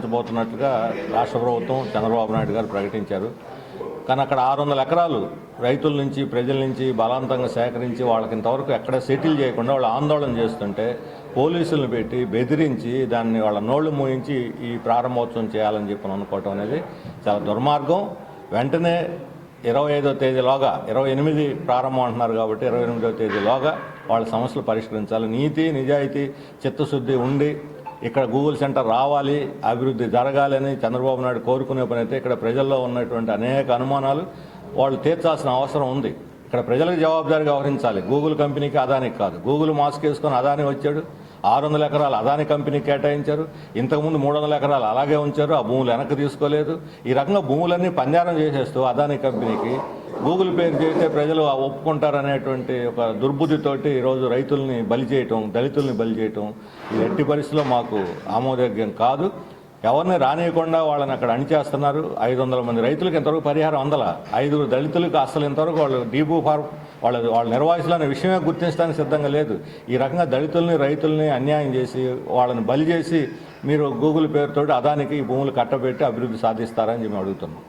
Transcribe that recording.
కేటాయించబోతున్నట్లుగా రాష్ట్ర ప్రభుత్వం చంద్రబాబు నాయుడు గారు ప్రకటించారు. కానీ అక్కడ 600 ఎకరాలు రైతుల నుంచి ప్రజల నుంచి బలవంతంగా సేకరించి వాళ్ళకి ఇంతవరకు ఎక్కడ సెటిల్ చేయకుండా వాళ్ళు ఆందోళన చేస్తుంటే పోలీసులను పెట్టి బెదిరించి దాన్ని వాళ్ళ నోళ్లు మూయించి ఈ ప్రారంభోత్సవం చేయాలని చెప్పి అనుకోవటం అనేది చాలా దుర్మార్గం. వెంటనే 25వ తేదీలోగా 28 ప్రారంభం అంటున్నారు కాబట్టి 28వ తేదీలోగా వాళ్ళ సమస్యలు పరిష్కరించాలి. నీతి నిజాయితీ చిత్తశుద్ధి ఉండి ఇక్కడ గూగుల్ సెంటర్ రావాలి, అభివృద్ధి జరగాలని చంద్రబాబు నాయుడు కోరుకునే పని అయితే ఇక్కడ ప్రజల్లో ఉన్నటువంటి అనేక అనుమానాలు వాళ్ళు తీర్చాల్సిన అవసరం ఉంది. ఇక్కడ ప్రజలకు జవాబుదారీగా వ్యవహరించాలి. గూగుల్ కంపెనీకి అదానికి కాదు. గూగుల్ మాస్క్ వేసుకొని అదాని వచ్చాడు, 600 ఎకరాలు అదాని కంపెనీకి కేటాయించారు. ఇంతకుముందు 300 ఎకరాలు అలాగే ఉంచారు, ఆ భూములు వెనక్కి తీసుకోలేదు. ఈ రకంగా భూములన్నీ పంజారం చేసేస్తూ అదాని కంపెనీకి గూగుల్ పేరు చేస్తే ప్రజలు ఒప్పుకుంటారనేటువంటి ఒక దుర్బుద్ధితోటి ఈరోజు రైతుల్ని బలి చేయటం, దళితుల్ని బలి చేయటం ఇది ఎట్టి పరిస్థితుల్లో మాకు ఆమోదయోగ్యం కాదు. ఎవరిని రానియకుండా వాళ్ళని అక్కడ అణిచేస్తున్నారు. 500 మంది రైతులకు ఇంతవరకు పరిహారం అందల, 5 దళితులకు అసలు ఇంతవరకు వాళ్ళు డీబూ ఫార్మ్ వాళ్ళ నిర్వాసితులు అనే విషయమే గుర్తించడానికి సిద్ధంగా లేదు. ఈ రకంగా దళితుల్ని రైతుల్ని అన్యాయం చేసి వాళ్ళని బలి చేసి మీరు గూగుల్ పేరుతోటి అదానికి ఈ భూములు కట్టబెట్టి అభివృద్ధి సాధిస్తారని మేము అడుగుతున్నాం.